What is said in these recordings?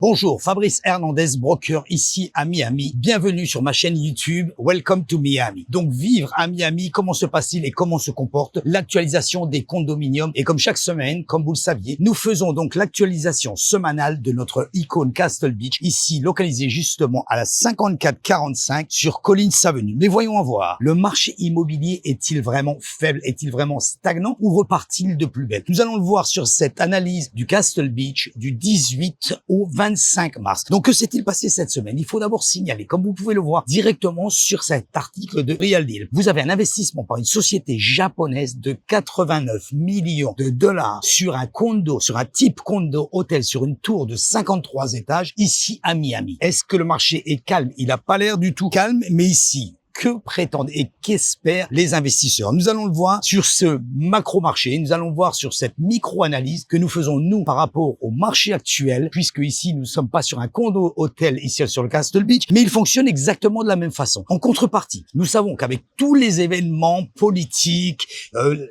Bonjour, Fabrice Hernandez, broker ici à Miami. Bienvenue sur ma chaîne YouTube, Welcome to Miami. Donc vivre à Miami, comment se passe-t-il et comment se comporte l'actualisation des condominiums. Et comme chaque semaine, comme vous le saviez, nous faisons donc l'actualisation semainale de notre icône Castle Beach, ici localisé justement à la 5445 sur Collins Avenue. Mais voyons voir, le marché immobilier est-il vraiment faible, est-il vraiment stagnant ou repart-il de plus belle? Nous allons le voir sur cette analyse du Castle Beach du 18 au 25 mars. Donc, que s'est-il passé cette semaine? Il faut d'abord signaler, comme vous pouvez le voir directement sur cet article de Real Deal, vous avez un investissement par une société japonaise de 89 millions de dollars sur un condo, sur un type condo hôtel, sur une tour de 53 étages ici à Miami. Est-ce que le marché est calme? Il n'a pas l'air du tout calme, mais ici, que prétendent et qu'espèrent les investisseurs? Nous allons le voir sur ce macro-marché, nous allons voir sur cette micro-analyse que nous faisons nous par rapport au marché actuel, puisque ici nous ne sommes pas sur un condo hôtel ici sur le Castle Beach, mais il fonctionne exactement de la même façon. En contrepartie, nous savons qu'avec tous les événements politiques,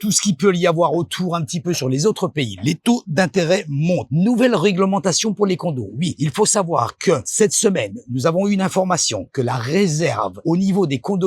tout ce qui peut y avoir autour un petit peu sur les autres pays, les taux d'intérêt montent. Nouvelle réglementation pour les condos. Oui, il faut savoir que cette semaine, nous avons eu une information que la réserve au niveau des condominiums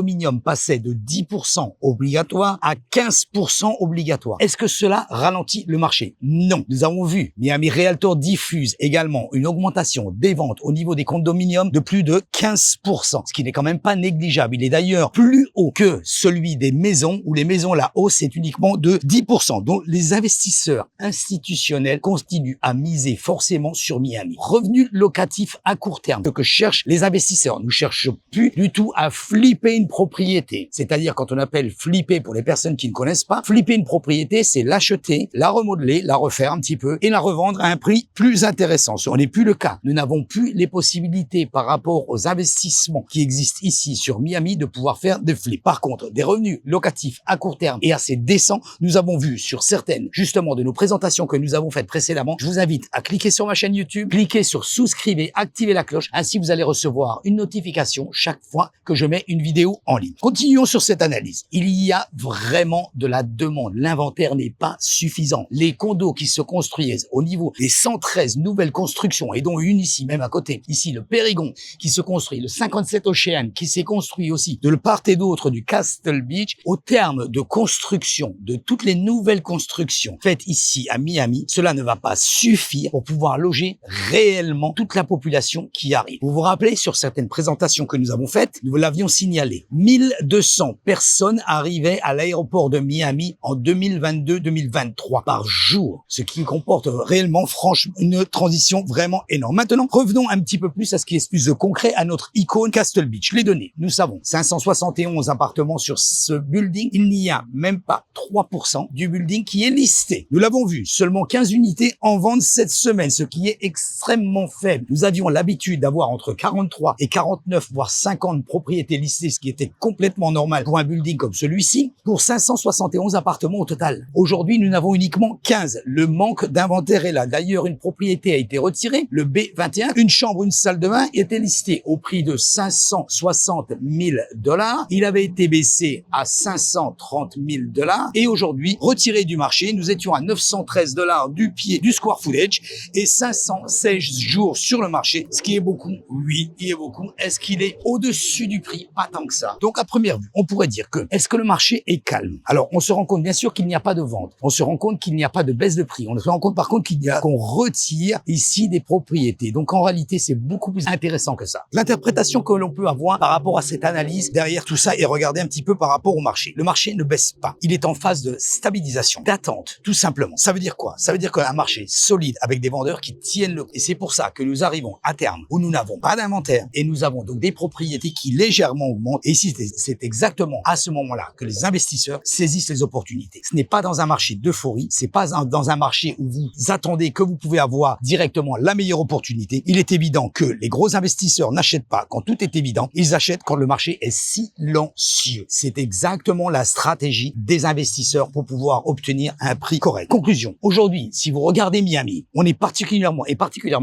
passait de 10% obligatoire à 15% obligatoire. Est-ce que cela ralentit le marché? Non. Nous avons vu Miami Realtor diffuse également une augmentation des ventes au niveau des condominiums de plus de 15%, ce qui n'est quand même pas négligeable. Il est d'ailleurs plus haut que celui des maisons, où les maisons, la hausse est uniquement de 10%. Donc, les investisseurs institutionnels continuent à miser forcément sur Miami. Revenu locatif à court terme, ce que cherchent les investisseurs. Nous ne cherchons plus du tout à flipper une propriété. C'est-à-dire, quand on appelle flipper pour les personnes qui ne connaissent pas, flipper une propriété, c'est l'acheter, la remodeler, la refaire un petit peu et la revendre à un prix plus intéressant. Ce n'est plus le cas. Nous n'avons plus les possibilités par rapport aux investissements qui existent ici sur Miami de pouvoir faire des flips. Par contre, des revenus locatifs à court terme et assez décents, nous avons vu sur certaines, justement, de nos présentations que nous avons faites précédemment. Je vous invite à cliquer sur ma chaîne YouTube, cliquer sur souscrivez, activez la cloche. Ainsi, vous allez recevoir une notification chaque fois que je mets une vidéo en ligne. Continuons sur cette analyse. Il y a vraiment de la demande. L'inventaire n'est pas suffisant. Les condos qui se construisent au niveau des 113 nouvelles constructions, et dont une ici, même à côté, ici le Périgon qui se construit, le 57 Ocean qui s'est construit aussi de part et d'autre du Castle Beach, au terme de construction, de toutes les nouvelles constructions faites ici à Miami, cela ne va pas suffire pour pouvoir loger réellement toute la population qui arrive. Vous vous rappelez, sur certaines présentations que nous avons faites, nous l'avions signalé. 1200 personnes arrivaient à l'aéroport de Miami en 2022-2023 par jour, ce qui comporte réellement, franchement, une transition vraiment énorme. Maintenant, revenons un petit peu plus à ce qui est plus de concret, à notre icône Castle Beach. Les données, nous savons, 571 appartements sur ce building. Il n'y a même pas 3% du building qui est listé. Nous l'avons vu, seulement 15 unités en vente cette semaine, ce qui est extrêmement faible. Nous avions l'habitude d'avoir entre 43 et 49, voire 50 propriétés listées, ce qui était complètement normal pour un building comme celui-ci, pour 571 appartements au total. Aujourd'hui, nous n'avons uniquement 15. Le manque d'inventaire est là. D'ailleurs, une propriété a été retirée, le B21. Une chambre, une salle de bain était listée au prix de 560 000 dollars. Il avait été baissé à 530 000 dollars. Et aujourd'hui, retiré du marché, nous étions à 913 dollars du pied du square footage et 516 jours sur le marché, ce qui est beaucoup. Oui, il est beaucoup. Est-ce qu'il est au-dessus du prix? Pas tant que ça. Donc, à première vue, on pourrait dire que, est-ce que le marché est calme? Alors, on se rend compte, bien sûr, qu'il n'y a pas de vente. On se rend compte qu'il n'y a pas de baisse de prix. On se rend compte, par contre, qu'on retire ici des propriétés. Donc, en réalité, c'est beaucoup plus intéressant que ça. L'interprétation que l'on peut avoir par rapport à cette analyse derrière tout ça et regarder un petit peu par rapport au marché. Le marché ne baisse pas. Il est en phase de stabilisation, d'attente, tout simplement. Ça veut dire quoi? Ça veut dire qu'un marché solide avec des vendeurs qui tiennent le prix. Et c'est pour ça que nous arrivons à terme où nous n'avons pas d'inventaire et nous avons donc des propriétés qui légèrement augmentent. Et ici, c'est exactement à ce moment-là que les investisseurs saisissent les opportunités. Ce n'est pas dans un marché d'euphorie, c'est pas dans un marché où vous attendez que vous pouvez avoir directement la meilleure opportunité. Il est évident que les gros investisseurs n'achètent pas quand tout est évident, ils achètent quand le marché est silencieux. C'est exactement la stratégie des investisseurs pour pouvoir obtenir un prix correct. Conclusion. Aujourd'hui, si vous regardez Miami, on est particulièrement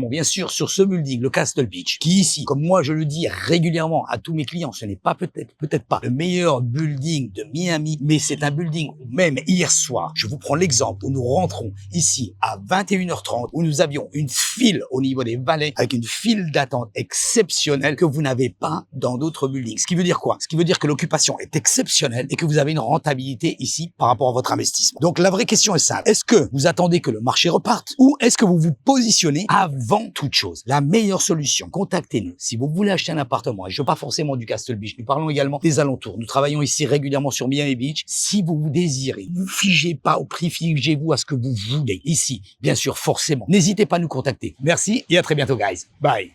bien sûr sur ce building, le Castle Beach, qui ici, comme moi je le dis régulièrement à tous mes clients, ce n'est pas petit peut-être pas le meilleur building de Miami, mais c'est un building où même hier soir, je vous prends l'exemple où nous rentrons ici à 21h30, où nous avions une file au niveau des valets avec une file d'attente exceptionnelle que vous n'avez pas dans d'autres buildings. Ce qui veut dire quoi? Ce qui veut dire que l'occupation est exceptionnelle et que vous avez une rentabilité ici par rapport à votre investissement. Donc la vraie question est simple. Est-ce que vous attendez que le marché reparte ou est-ce que vous vous positionnez avant toute chose? La meilleure solution, contactez-nous. Si vous voulez acheter un appartement, et je veux pas forcément du Castle Beach, nous parlons également des alentours. Nous travaillons ici régulièrement sur Miami Beach. Si vous vous désirez, ne vous figez pas au prix, figez-vous à ce que vous voulez. Ici, bien sûr, forcément. N'hésitez pas à nous contacter. Merci et à très bientôt, guys. Bye.